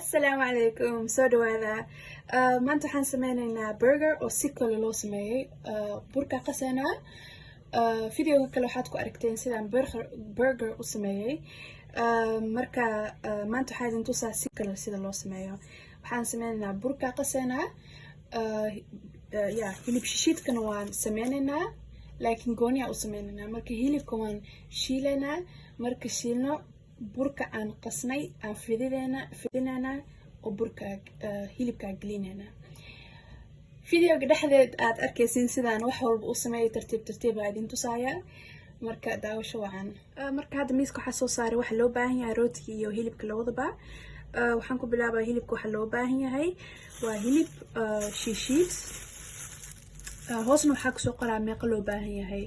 السلام عليكم soo dhawaada maanta waxaan sameynaynaa burger oo si kale loo sameeyay burka qasana videoga kale waxaad ku aragteen sidaan burger u sameeyay marka maanta waxaan idin tusaa si kale sida loo sameeyo waxaan sameynaynaa burka qasana hilib shishiidkana waan sameynaynaa laakiin gooni u sameynaynaa marka hilibka waan shiilaynaa marka shiilno burka aan qasnay aan fidinayna oo burka hilibka gelinayna videoga dhexdeed aad arkaysiin sidaan wax walba u sameeyay tartiib aan idin tusaaya marka daawasho wacan marka hadda miiska waxa soo saaray waxa loo baahan yahay rootiga iyo hilibka labadaba waxaan ku bilaabaa hilibka waxa loo baahan yahay waa hilib shishiid hoosna waxa ku soo qoraa meeqa loo baahan yahay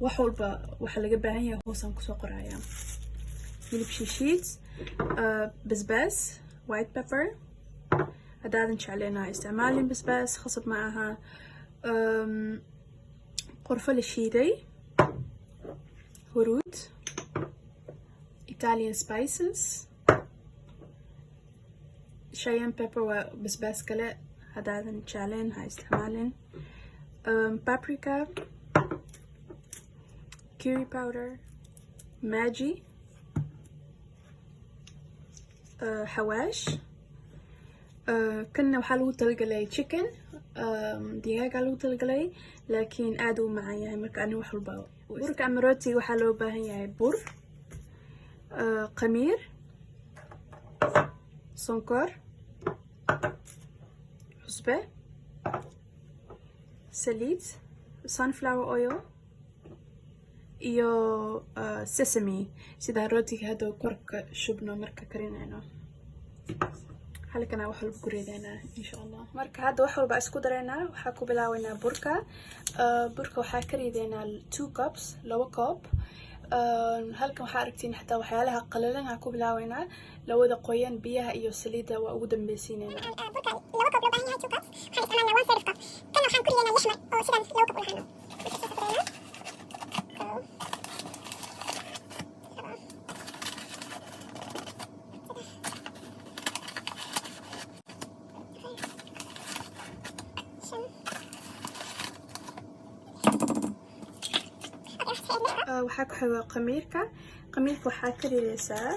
wax walba waxa laga baahan yahay hoosaan ku soo qoraaya hilib shishiid basbaas white pepper hadaadan jecleenaa isticmaalin basbaas khasab ma aha qorfo la shiiday huruud Italian spices cayenne pepper waa basbaas kale hadaadan jecleen ha isticmaalin paprika curry powder Maggi حواش كنا وحلو تلقلي chicken دياغ علو تلقلي لكن ادو معايا مركا اني وحلو باو برك امروتي وحلو باهي بور قمير سكر حسبة سليد sunflower oil iyo sesame sida rootiga hada korka shubno marka karinayno halkana wax walba ku reedaynaa insha Allah marka hada wax walba isku dareynaa waxa ku bilaaweynaa burka waxa ka reedaynaa 2 cups 2 cup halkan waxa aragtiin xataa waxyaalaha qalalan waxa ku bilaaweynaa lawada qoyan biyaha iyo saliida waa ugu dambaysiinayna burka 2 cup loo baahan yahay 2 cups waxa isticmaalnaa 1/3 cup kana waxaan ku reedaynaa yaxmar oo sidan 2 cup u lahaano waxaa ku xiga qamiirka waxaa ka dhigaysaa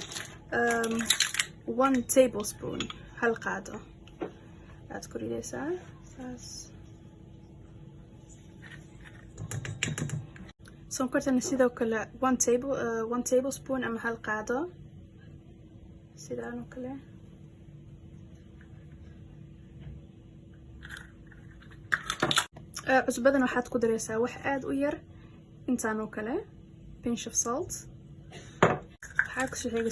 1 tablespoon hal qaado aad ku dhigaysaa saas sonkortana sidoo kale 1 tablespoon ama hal qaado sidaan oo kale cusbadan waxaad ku daraysaa wax aad u yar intaan oo kale pinch of salt waxaa ku soo xiga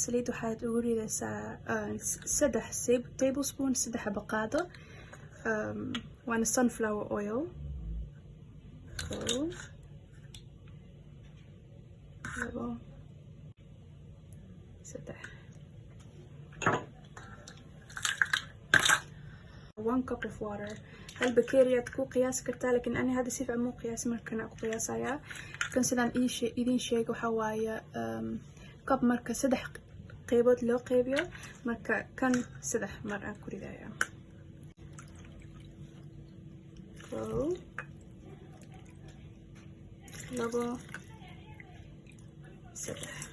saliid waxaad ugu ridaysaa 3 tablespoon 3 xabo qaado waana sunflower oil labo 1 cup of water هل بكيريا تكون قياس كرتا لكن أنا هذا سيف مو قياس مركنا أكو قياسايا كان سدان إيدين شيء وحوايا كاب مركا سدح قيبود لو قيبيو مركا كان سدح مرة كوريدايا لبو سدح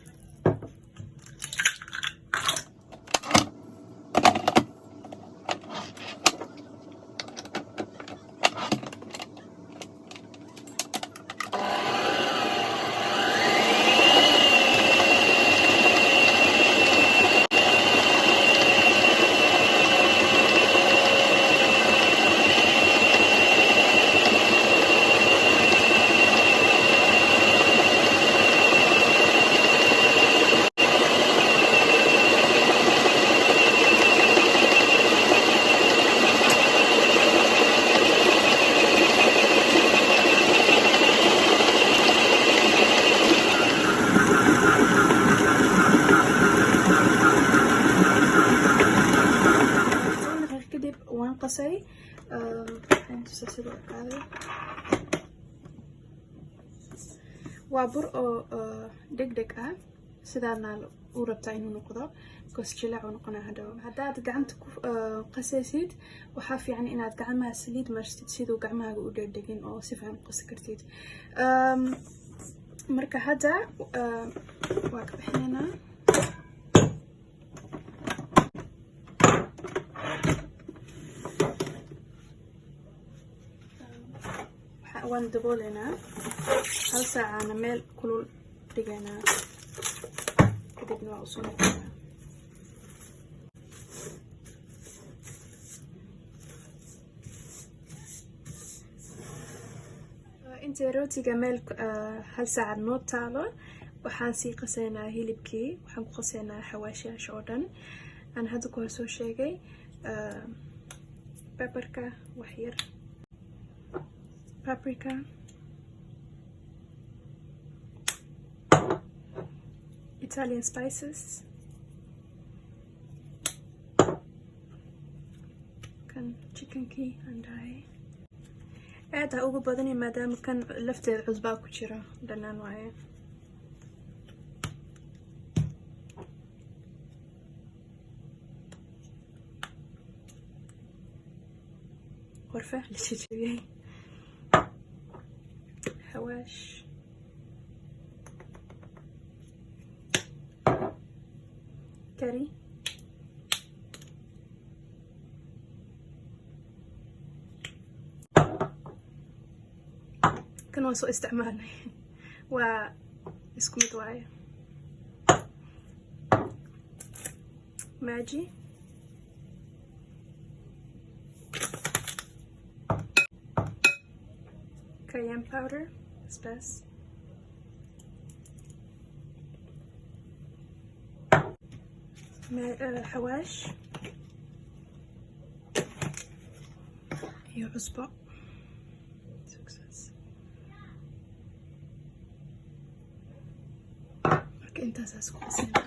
قصي waa bur oo degdeg ah sidaana u rabtaa inuu noqdo goos jilaac uu noqonaa hadhow. haddaad gacanta ku qasaysid waxaa fiican inaad gacmaha saliid marsid siduu gacmahaaga u dhegdhegin oo si fiican u qasi kartid. marka hadda waa ka bixinaynaa. waan dabooleynaa hal saacana meel kulul dhigaynaa kadibna waa usoo noqonaa. intay rootiga meel hal saaca noo taalo waxaan sii qasaynaa hilibkii. waxaan ku qasaynaa xawaashiyaasha oo dhan aan hadda ku soo sheegay. pepperka wax yar, paprika, Italian spices, kan chickenkii andhahay aad ha ugu badani maadaama kan lafteeda cusbaa ku jira dhanaan waaye. qorfe la jajabiyey, حواش، كاري، كان سوء استعمال واسكو مدواية، ماجي، cayenne powder بس حواش iyo cusbo. marka intaas isku qasinaa.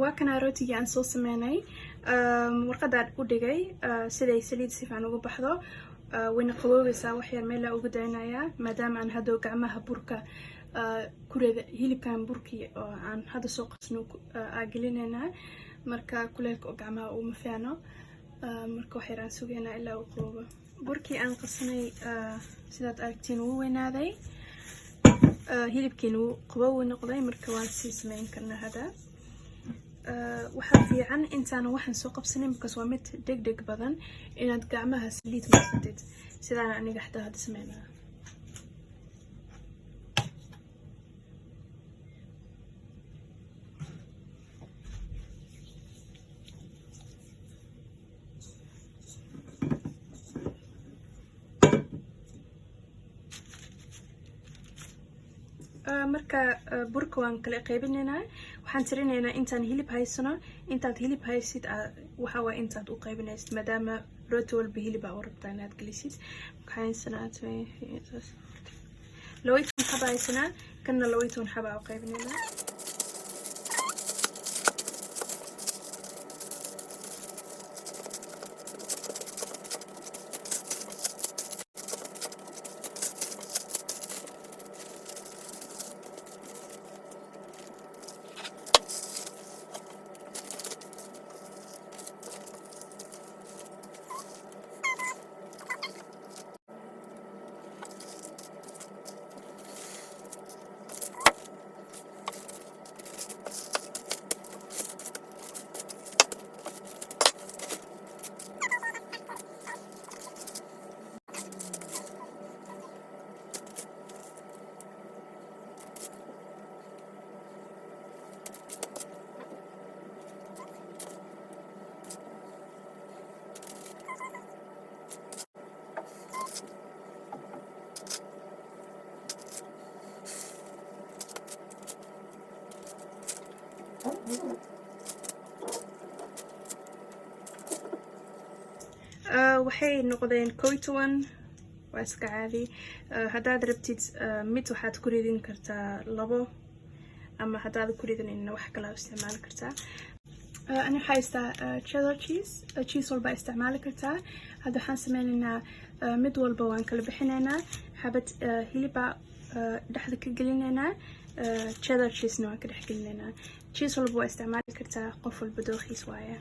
waa kana rootigii aan soo sameynay. warqadaan u dhigay siday saliid si fiican uga baxdo. wayna qaboobeysaa wax yar meel ugu daynayaa maadaama aan hadhow gacmaha burka kureda hilibkan burkii oo aan hadda soo qasno gelinayna marka kuleelka oo gacmaha uma fiicno marka wax yaraan sugaynaa ilaa uu qaboobo burkii aan qasnay sidaad aragtiin wuu weynaaday hilibkiina wuu qaboow noqday marka waan sii samayn karnaa hadda waxaa fiican intaan waxaan soo qabsanin because waa mid degdeg badan inaad gacmaha saliid marsatid sidaan aniga xataa hadda sameynaa marka burka waan kala qaybinaynaa waxaan tirinaynaa intaan hilib haysano intaad hilib haysid waxa waa intaad u qaybinaysid maadaama rooti walba hilib aa u rabtaa inaad gelisid waxaan 12 xaba haysanaa kana 12 xaba u qaybinaynaa waxay noqdeen 12 waa iska caadi haddaad rabtid mid waxaad ku ridin kartaa 2 ama haddaad ku ridin wax kale isticmaali kartaa أنا حايستا cheddar cheese والبا استعمالي كرتا هذا حان سمينينا مد والبا وان كلا بحنينا حابت هيلبا دحدا كقلينينا cheddar cheese نوان كدح قلينينا cheese والبا استعمالي كرتا قفل بدوخي سوايا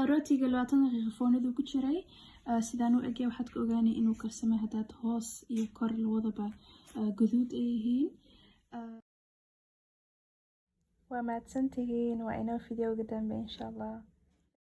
rootiga 20 daqiiqo foornada ku jiray sidaan u egay waxaad ka ogaanay inuu karsamay hadaad hoos iyo kor labadaba guduud ay yihiin waa mahadsantihiin waa inoo fiidiyowga dambe insha Allah